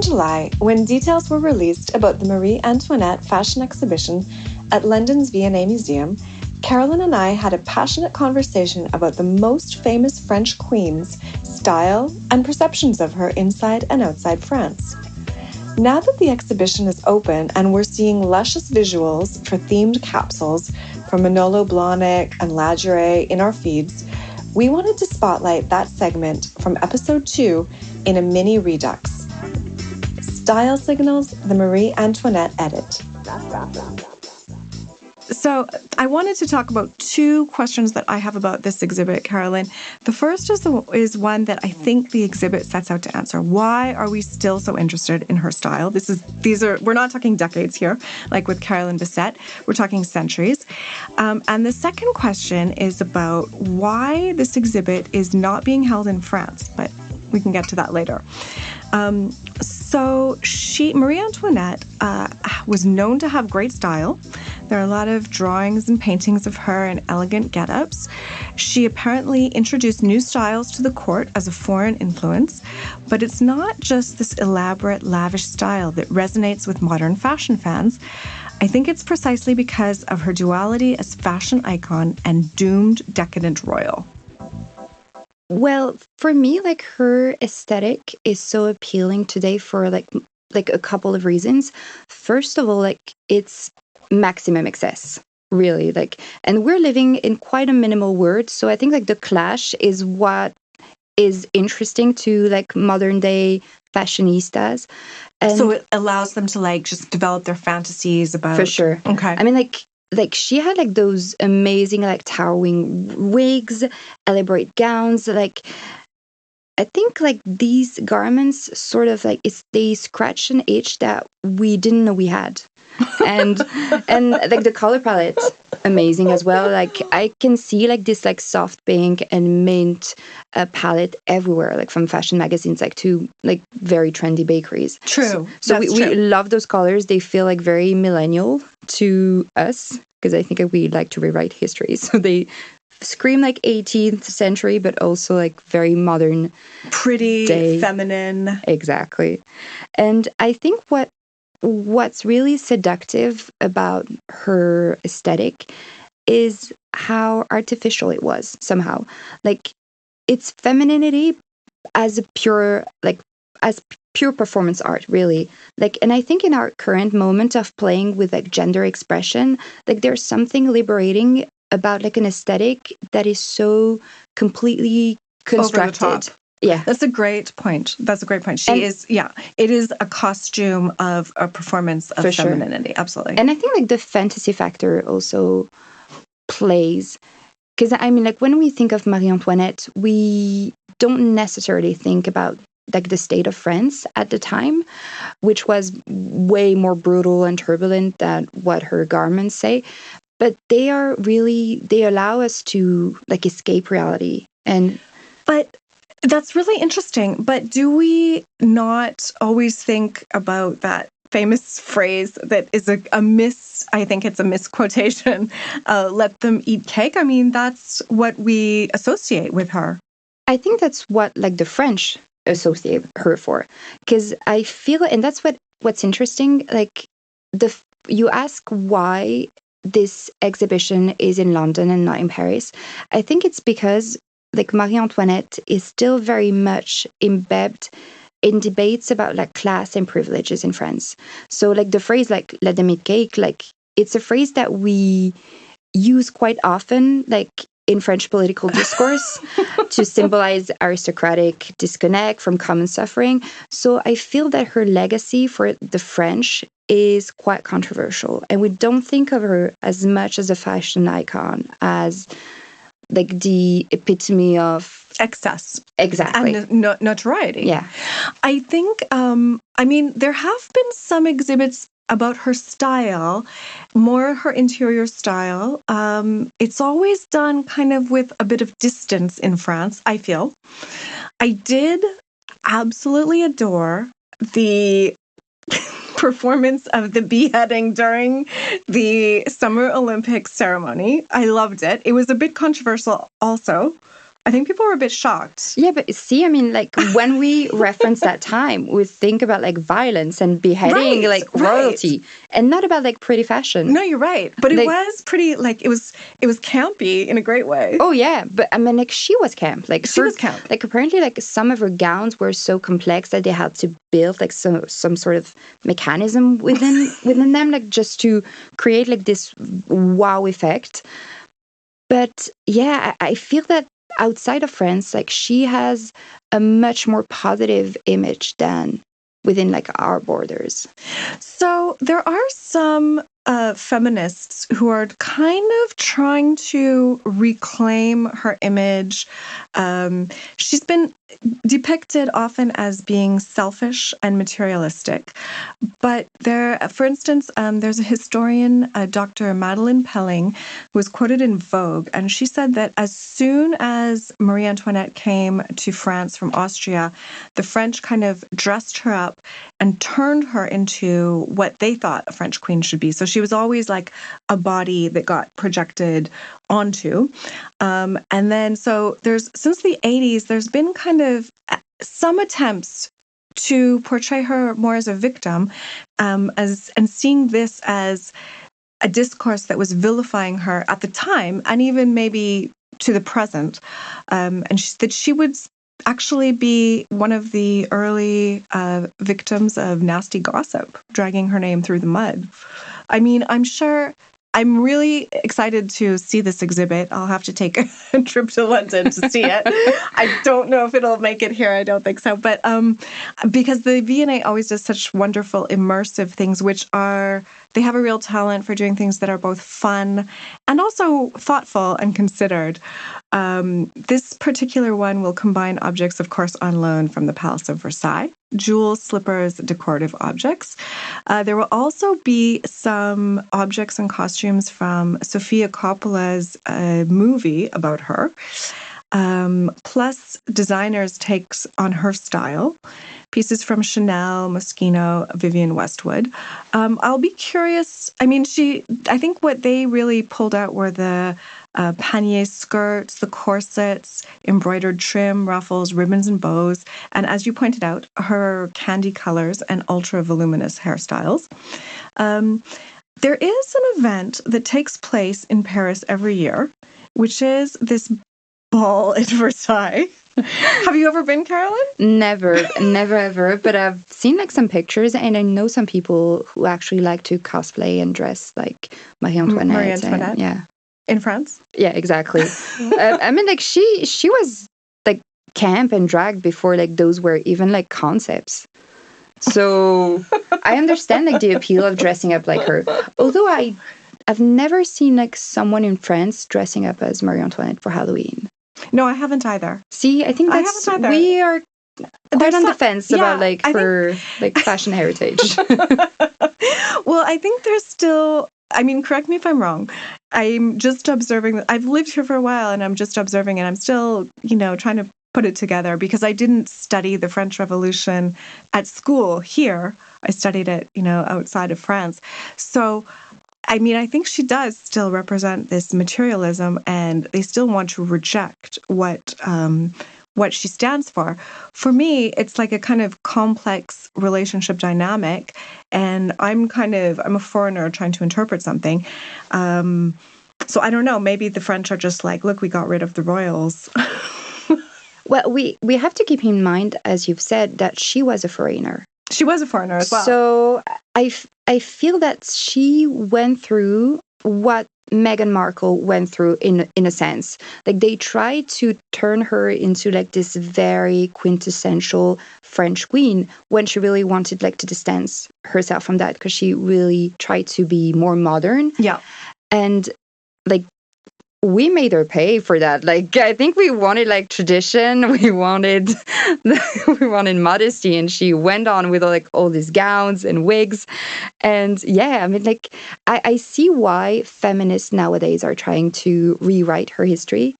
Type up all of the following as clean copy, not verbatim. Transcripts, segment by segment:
July, when details were released about the Marie Antoinette fashion exhibition at London's V&A Museum, Carolyn and I had a passionate conversation about the most famous French queens, style, and perceptions of her inside and outside France. Now that the exhibition is open and we're seeing luscious visuals for themed capsules from Manolo Blahnik and Ladurie in our feeds, we wanted to spotlight that segment from episode 2 in a mini redux. Style Signals, the Marie Antoinette edit. So I wanted to talk about two questions that I have about this exhibit, Carolyn. The first is one that I think the exhibit sets out to answer. Why are we still so interested in her style? We're not talking decades here, like with Carolyn Bessette. We're talking centuries. And the second question is about why this exhibit is not being held in France, but we can get to that later. So Marie Antoinette was known to have great style. There are a lot of drawings and paintings of her in elegant get-ups. She apparently introduced new styles to the court as a foreign influence, but it's not just this elaborate, lavish style that resonates with modern fashion fans. I think it's precisely because of her duality as fashion icon and doomed decadent royal. Well, for me, like her aesthetic is so appealing today for like a couple of reasons. First of all, like it's maximum excess, really. And we're living in quite a minimal world, so I think like the clash is what is interesting to like modern day fashionistas. And so it allows them to like just develop their fantasies about. For sure. Okay. I mean, like she had like those amazing like towering wigs, elaborate gowns. Like I think like these garments sort of like they scratch an itch that we didn't know we had. and like the color palette, amazing as well. Like I can see like this like soft pink and mint palette everywhere, like from fashion magazines like to like very trendy bakeries. True. So we love those colors. They feel like very millennial to us because I think we like to rewrite history. So they scream like 18th century, but also like very modern, pretty, day. Feminine. Exactly. And I think what's really seductive about her aesthetic is how artificial it was somehow. Like it's femininity as pure performance art, really. Like, and I think in our current moment of playing with like gender expression, like there's something liberating about like an aesthetic that is so completely constructed. Over the top. Yeah. That's a great point. It is a costume of a performance of femininity. Sure. Absolutely. And I think like the fantasy factor also plays. Because I mean, like when we think of Marie Antoinette, we don't necessarily think about like the state of France at the time, which was way more brutal and turbulent than what her garments say. But they allow us to like escape reality. But that's really interesting. But do we not always think about that famous phrase that is I think it's a misquotation, let them eat cake? I mean, that's what we associate with her. I think that's what like the French associate her for. Because I feel, and that's what's interesting, like you ask why this exhibition is in London and not in Paris. I think it's because like Marie Antoinette is still very much embedded in debates about like class and privileges in France. So like the phrase like let them eat cake, like it's a phrase that we use quite often like in French political discourse to symbolize aristocratic disconnect from common suffering. So I feel that her legacy for the French is quite controversial, and we don't think of her as much as a fashion icon as like the epitome of excess. Exactly. And notoriety. Yeah. I think, there have been some exhibits about her style, more her interior style. It's always done kind of with a bit of distance in France, I feel. I did absolutely adore the performance of the beheading during the Summer Olympics ceremony. I loved it. It was a bit controversial also, I think people were a bit shocked. Yeah, but see, I mean, like when we reference that time, we think about like violence and beheading, like royalty, and not about like pretty fashion. No, you're right. But it was pretty, like, it was campy in a great way. Oh yeah, but I mean, like she was camp. Like she was camp. Like apparently, like some of her gowns were so complex that they had to build like some sort of mechanism within them, like just to create like this wow effect. But yeah, I feel that outside of France, like she has a much more positive image than within like our borders. So there are some feminists who are kind of trying to reclaim her image. She's been depicted often as being selfish and materialistic. But there, for instance, there's a historian, Dr. Madeleine Pelling, who was quoted in Vogue, and she said that as soon as Marie Antoinette came to France from Austria, the French kind of dressed her up and turned her into what they thought a French queen should be. So she was always like a body that got projected onto. And then, so since the 80s, there's been kind of some attempts to portray her more as a victim, and seeing this as a discourse that was vilifying her at the time, and even maybe to the present. And that she would actually be one of the early victims of nasty gossip, dragging her name through the mud. I mean, I'm really excited to see this exhibit. I'll have to take a trip to London to see it. I don't know if it'll make it here. I don't think so. But because the V&A always does such wonderful immersive things, they have a real talent for doing things that are both fun and also thoughtful and considered. This particular one will combine objects, of course, on loan from the Palace of Versailles, jewels, slippers, decorative objects. There will also be some objects and costumes from Sofia Coppola's movie about her, plus designers' takes on her style. Pieces from Chanel, Moschino, Vivienne Westwood. I'll be curious. I mean, I think what they really pulled out were the pannier skirts, the corsets, embroidered trim, ruffles, ribbons, and bows. And as you pointed out, her candy colors and ultra voluminous hairstyles. There is an event that takes place in Paris every year, which is this ball at Versailles. Have you ever been, Carolyn? Never ever. But I've seen like some pictures, and I know some people who actually like to cosplay and dress like Marie Antoinette. Marie Antoinette? Yeah. In France? Yeah, exactly. I mean, like she was like camp and drag before like those were even like concepts. So I understand like the appeal of dressing up like her. Although I've never seen like someone in France dressing up as Marie Antoinette for Halloween. No, I haven't either. See, I think we are quite on the fence about like her like fashion heritage. Well, I think there's still, I mean, correct me if I'm wrong. I'm just observing. I've lived here for a while, and I'm just observing, and I'm still, trying to put it together because I didn't study the French Revolution at school here. I studied it, outside of France. So, I mean, I think she does still represent this materialism, and they still want to reject what she stands for. For me, it's like a kind of complex relationship dynamic, and I'm a foreigner trying to interpret something. So I don't know, maybe the French are just like, look, we got rid of the royals. Well, we have to keep in mind, as you've said, that she was a foreigner. She was a foreigner as well. So I feel that she went through what Meghan Markle went through in a sense. Like they tried to turn her into like this very quintessential French queen when she really wanted like to distance herself from that, because she really tried to be more modern. Yeah. And like we made her pay for that. Like I think we wanted like tradition, we wanted modesty, and she went on with like all these gowns and wigs. And yeah, I mean, like I see why feminists nowadays are trying to rewrite her history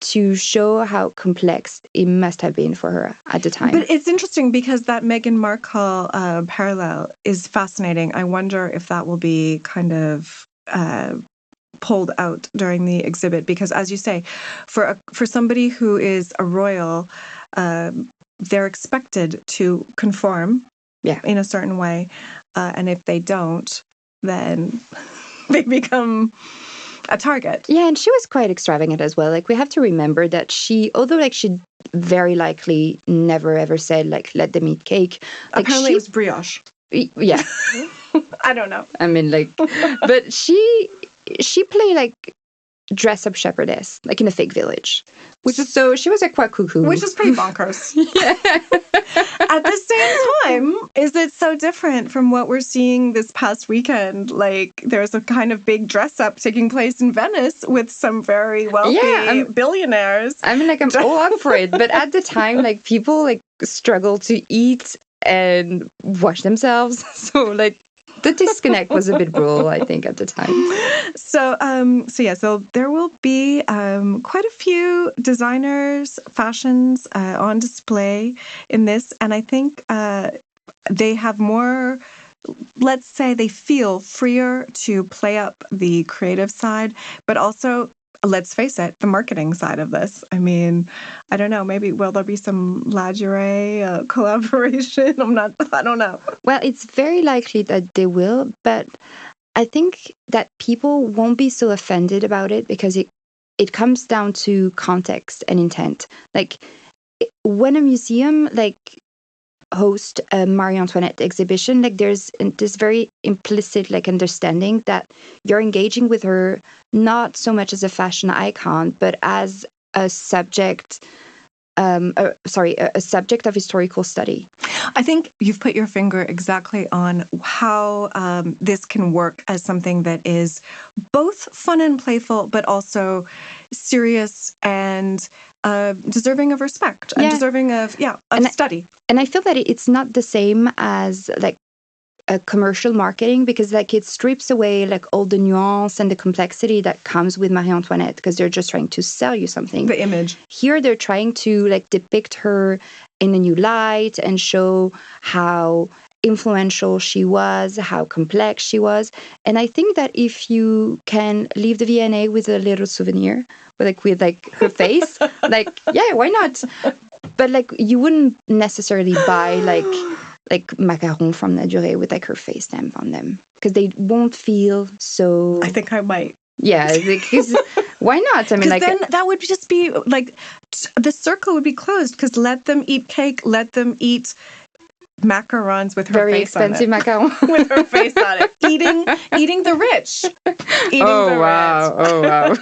to show how complex it must have been for her at the time. But it's interesting because that Meghan Markle parallel is fascinating. I wonder if that will be kind of pulled out during the exhibit because, as you say, for somebody who is a royal, they're expected to conform in a certain way. And if they don't, then they become a target. Yeah, and she was quite extravagant as well. Like, we have to remember that although like she very likely never ever said like, let them eat cake. Like, apparently it was brioche. Yeah. I don't know. I mean, like, but she played like dress up shepherdess, like in a fake village. So she was like quite cuckoo. Which is pretty bonkers. Yeah. At the same time, is it so different from what we're seeing this past weekend? Like, there's a kind of big dress up taking place in Venice with some very wealthy billionaires. I mean, like, I'm all up for it. But at the time, like, people like struggle to eat and wash themselves. So like, the disconnect was a bit brutal, I think, at the time. So there will be quite a few designers' fashions on display in this, and I think they have more. Let's say they feel freer to play up the creative side, but also, let's face it, the marketing side of this. I mean, I don't know. Maybe will there be some lingerie collaboration? I don't know. Well, it's very likely that they will, but I think that people won't be so offended about it because it comes down to context and intent. Like, when a museum like host a Marie Antoinette exhibition, like, there's this very implicit like understanding that you're engaging with her not so much as a fashion icon, but as a subject. A subject of historical study. I think you've put your finger exactly on how this can work as something that is both fun and playful, but also serious and deserving of respect and deserving of study. And I feel that it's not the same as like a commercial marketing, because like it strips away like all the nuance and the complexity that comes with Marie Antoinette, because they're just trying to sell you something. The image. Here they're trying to like depict her in a new light and show how influential she was, how complex she was. And I think that if you can leave the V&A with a little souvenir, with her face, like, yeah, why not? But like, you wouldn't necessarily buy like macarons from La Durée with like her face stamp on them, because they won't feel so. I think I might. Yeah, because why not? I mean, like, then that would just be like the circle would be closed. Because let them eat cake, let them eat macarons with her very face on it. Very expensive macaron with her face on it. Eating the rich. Rich. Oh wow!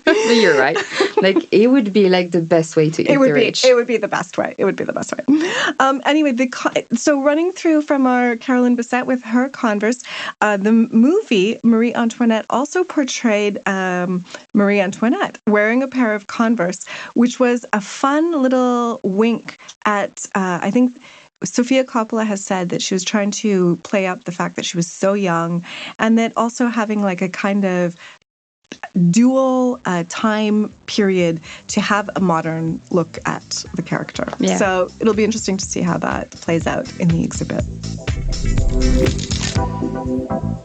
You're right. Like, it would be like the best way to eat the rich. It would be the best way. Anyway, so running through from our Caroline Bessette with her Converse, the movie Marie Antoinette also portrayed Marie Antoinette wearing a pair of Converse, which was a fun little wink at, I think, Sofia Coppola has said that she was trying to play up the fact that she was so young, and that also having like a kind of dual time period to have a modern look at the character. Yeah. So it'll be interesting to see how that plays out in the exhibit.